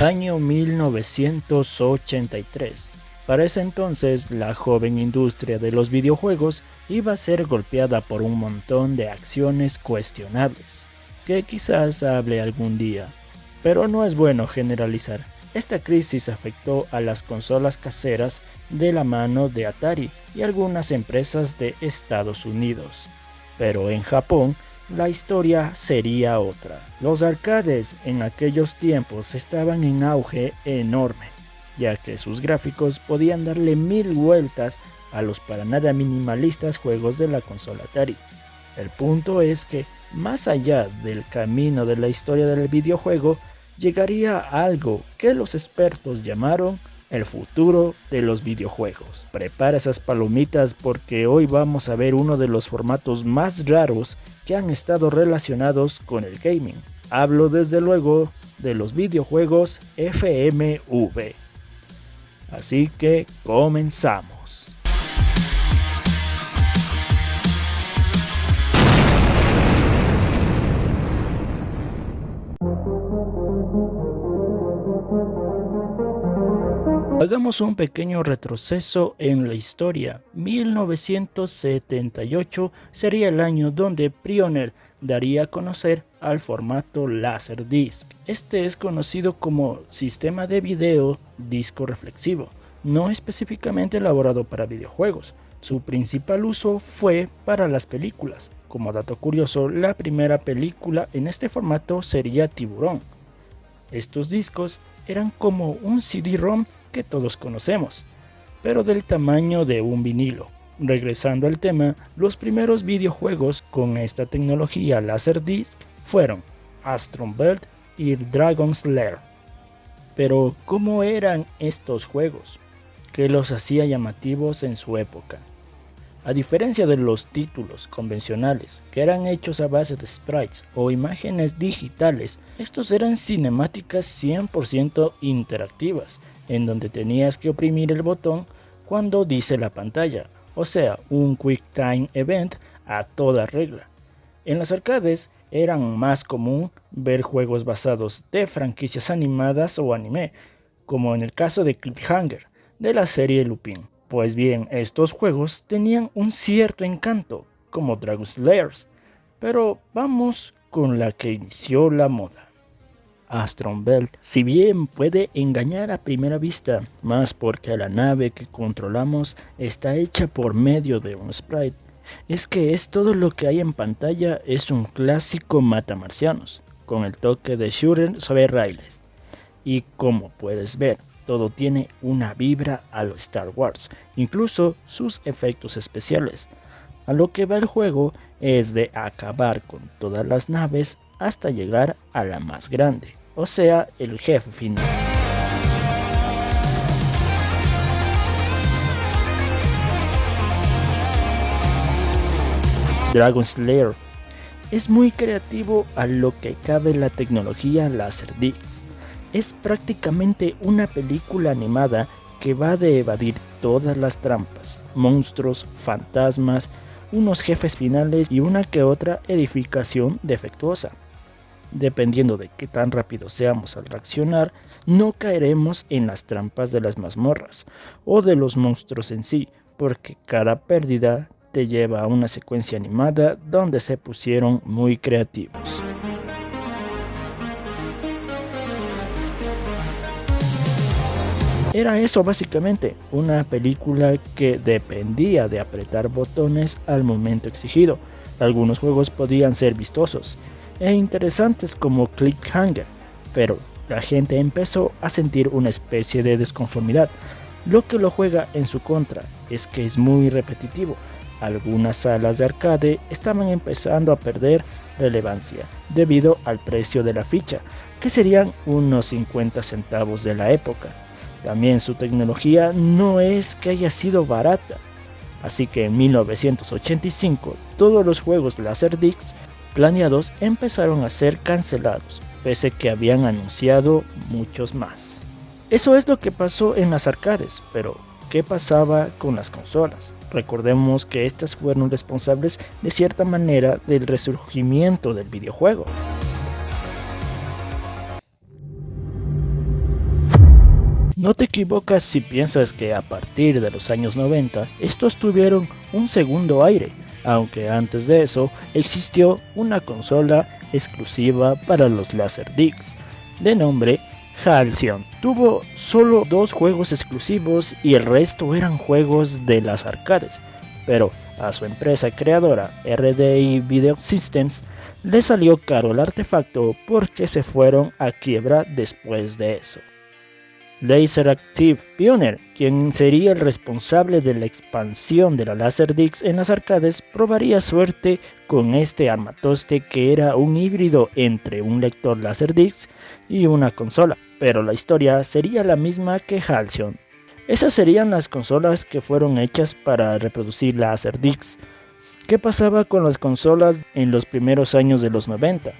Año 1983. Para ese entonces, la joven industria de los videojuegos iba a ser golpeada por un montón de acciones cuestionables, que quizás hable algún día, pero no es bueno generalizar. Esta crisis afectó a las consolas caseras de la mano de Atari y algunas empresas de Estados Unidos, pero en Japón la historia sería otra. Los arcades en aquellos tiempos estaban en auge enorme, ya que sus gráficos podían darle 1000 vueltas a los para nada minimalistas juegos de la consola Atari. El punto es que, más allá del camino de la historia del videojuego, llegaría algo que los expertos llamaron el futuro de los videojuegos. Prepara esas palomitas porque hoy vamos a ver uno de los formatos más raros que han estado relacionados con el gaming. Hablo desde luego de los videojuegos FMV. Así que comenzamos. Hagamos un pequeño retroceso en la historia. 1978 sería el año donde Pioneer daría a conocer al formato Laserdisc. Este es conocido como sistema de video disco reflexivo, no específicamente elaborado para videojuegos. Su principal uso fue para las películas. Como dato curioso, la primera película en este formato sería Tiburón. Estos discos eran como un CD-ROM que todos conocemos, pero del tamaño de un vinilo. Regresando al tema, los primeros videojuegos con esta tecnología Laserdisc fueron Astron Belt y Dragon's Lair. Pero, ¿cómo eran estos juegos? ¿Qué los hacía llamativos en su época? A diferencia de los títulos convencionales, que eran hechos a base de sprites o imágenes digitales, estos eran cinemáticas 100% interactivas, en donde tenías que oprimir el botón cuando dice la pantalla, o sea, un Quick Time Event a toda regla. En las arcades eran más común ver juegos basados de franquicias animadas o anime, como en el caso de Cliffhanger, de la serie Lupin. Pues bien, estos juegos tenían un cierto encanto, como Dragon's Lair, pero vamos con la que inició la moda. Astron Belt, si bien puede engañar a primera vista, más porque la nave que controlamos está hecha por medio de un sprite, es que es todo lo que hay en pantalla es un clásico matamarcianos, con el toque de shooter sobre raíles. Y como puedes ver, todo tiene una vibra a lo Star Wars, incluso sus efectos especiales. A lo que va el juego es de acabar con todas las naves hasta llegar a la más grande, o sea, el jefe final. Dragon's Lair es muy creativo a lo que cabe la tecnología Laserdisc. Es prácticamente una película animada que va de evadir todas las trampas, monstruos, fantasmas, unos jefes finales y una que otra edificación defectuosa. Dependiendo de qué tan rápido seamos al reaccionar, no caeremos en las trampas de las mazmorras o de los monstruos en sí, porque cada pérdida te lleva a una secuencia animada donde se pusieron muy creativos. Era eso básicamente, una película que dependía de apretar botones al momento exigido. Algunos juegos podían ser vistosos e interesantes como Cliffhanger, pero la gente empezó a sentir una especie de desconformidad. Lo que lo juega en su contra es que es muy repetitivo. Algunas salas de arcade estaban empezando a perder relevancia debido al precio de la ficha, que serían unos 50 centavos de la época. También su tecnología no es que haya sido barata, así que en 1985 todos los juegos Laserdisc planeados empezaron a ser cancelados, pese que habían anunciado muchos más. Eso es lo que pasó en las arcades, pero ¿qué pasaba con las consolas? Recordemos que estas fueron responsables de cierta manera del resurgimiento del videojuego. No te equivocas si piensas que a partir de los años 90 estos tuvieron un segundo aire, aunque antes de eso existió una consola exclusiva para los Laserdiscs, de nombre Halcyon. Tuvo solo 2 juegos exclusivos y el resto eran juegos de las arcades, pero a su empresa creadora RDI Video Systems le salió caro el artefacto porque se fueron a quiebra después de eso. Laseractive Pioneer, quien sería el responsable de la expansión de la Laserdisc en las arcades, probaría suerte con este armatoste que era un híbrido entre un lector Laserdisc y una consola, pero la historia sería la misma que Halcyon. Esas serían las consolas que fueron hechas para reproducir Laserdiscs. ¿Qué pasaba con las consolas en los primeros años de los 90?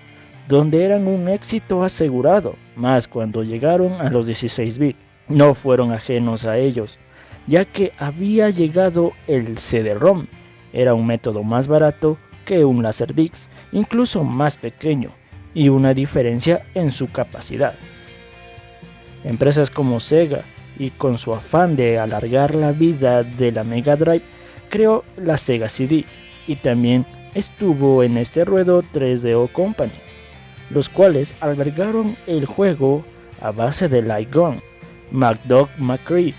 Donde eran un éxito asegurado, más cuando llegaron a los 16 bits. No fueron ajenos a ellos, ya que había llegado el CD-ROM. Era un método más barato que un Laserdisc, incluso más pequeño, y una diferencia en su capacidad. Empresas como Sega, y con su afán de alargar la vida de la Mega Drive, creó la Sega CD, y también estuvo en este ruedo 3DO Company, los cuales albergaron el juego a base de Light Gun, McDuck McCree,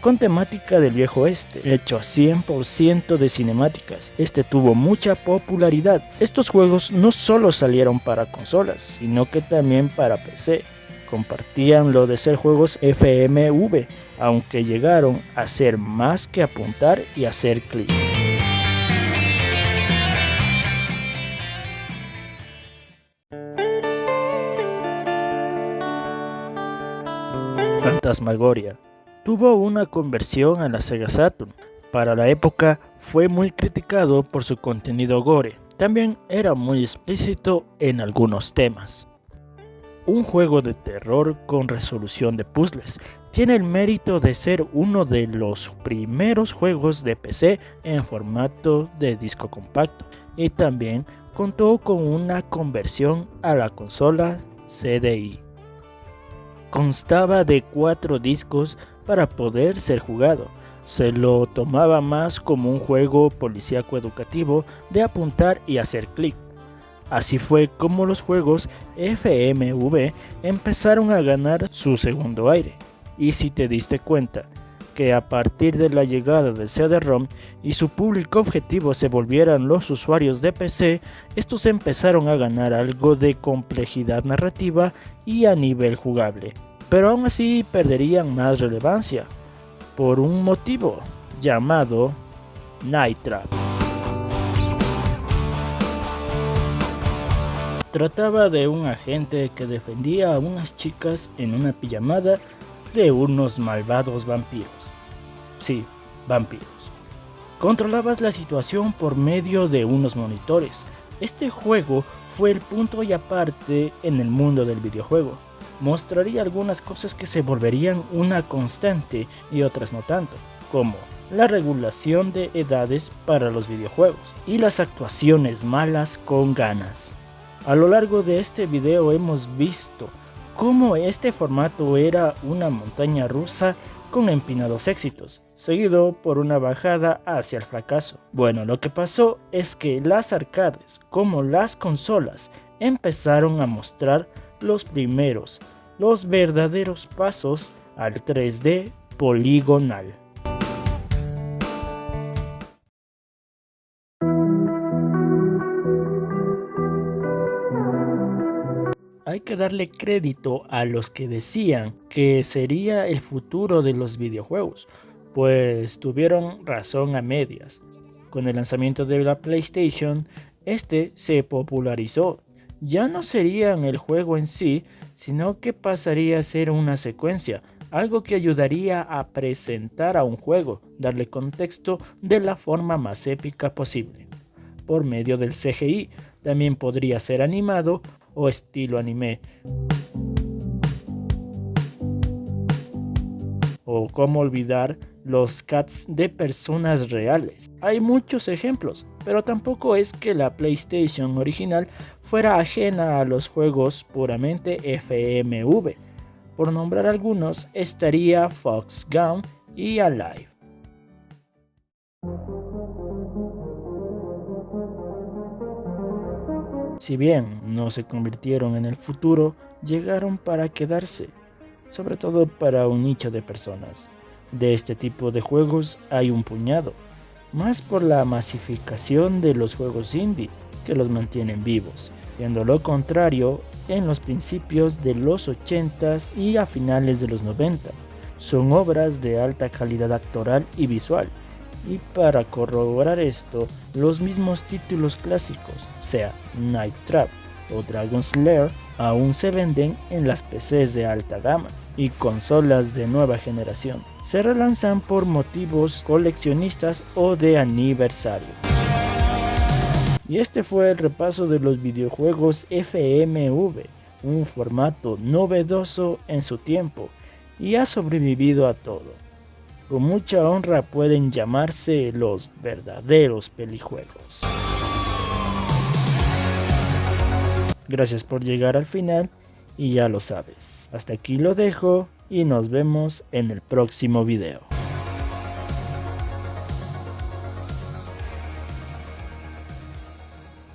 con temática del viejo oeste, hecho a 100% de cinemáticas. Este tuvo mucha popularidad. Estos juegos no solo salieron para consolas, sino que también para PC. Compartían lo de ser juegos FMV, aunque llegaron a ser más que apuntar y hacer clic. Phantasmagoria tuvo una conversión a la Sega Saturn. Para la época fue muy criticado por su contenido gore. También era muy explícito en algunos temas. Un juego de terror con resolución de puzzles. Tiene el mérito de ser uno de los primeros juegos de PC en formato de disco compacto, y también contó con una conversión a la consola CDI. Constaba de 4 discos para poder ser jugado. Se lo tomaba más como un juego policíaco educativo de apuntar y hacer clic. Así fue como los juegos FMV empezaron a ganar su segundo aire. Y si te diste cuenta que a partir de la llegada del CD-ROM y su público objetivo se volvieran los usuarios de PC, estos empezaron a ganar algo de complejidad narrativa y a nivel jugable. Pero aún así perderían más relevancia, por un motivo llamado Night Trap. Trataba de un agente que defendía a unas chicas en una pijamada de unos malvados vampiros. Sí, vampiros. Controlabas la situación por medio de unos monitores. Este juego fue el punto y aparte en el mundo del videojuego. Mostraría algunas cosas que se volverían una constante y otras no tanto, como la regulación de edades para los videojuegos y las actuaciones malas con ganas. A lo largo de este video hemos visto cómo este formato era una montaña rusa con empinados éxitos, seguido por una bajada hacia el fracaso. Bueno, lo que pasó es que las arcades, como las consolas, empezaron a mostrar los verdaderos pasos al 3D poligonal. Hay que darle crédito a los que decían que sería el futuro de los videojuegos, pues tuvieron razón a medias. Con el lanzamiento de la PlayStation, este se popularizó. Ya no serían el juego en sí, sino que pasaría a ser una secuencia, algo que ayudaría a presentar a un juego, darle contexto de la forma más épica posible. Por medio del CGI, también podría ser animado o estilo anime. O cómo olvidar los cuts de personas reales. Hay muchos ejemplos, pero tampoco es que la PlayStation original fuera ajena a los juegos puramente FMV. Por nombrar algunos estaría Fox Gone y Alive. Si bien no se convirtieron en el futuro, llegaron para quedarse, sobre todo para un nicho de personas. De este tipo de juegos hay un puñado, más por la masificación de los juegos indie que los mantienen vivos, viendo lo contrario en los principios de los 80s y a finales de los 90. Son obras de alta calidad actoral y visual. Y para corroborar esto, los mismos títulos clásicos, sea Night Trap o Dragon Slayer, aún se venden en las PCs de alta gama y consolas de nueva generación. Se relanzan por motivos coleccionistas o de aniversario. Y este fue el repaso de los videojuegos FMV, un formato novedoso en su tiempo y ha sobrevivido a todo. Con mucha honra pueden llamarse los verdaderos pelijuegos. Gracias por llegar al final y ya lo sabes. Hasta aquí lo dejo y nos vemos en el próximo video.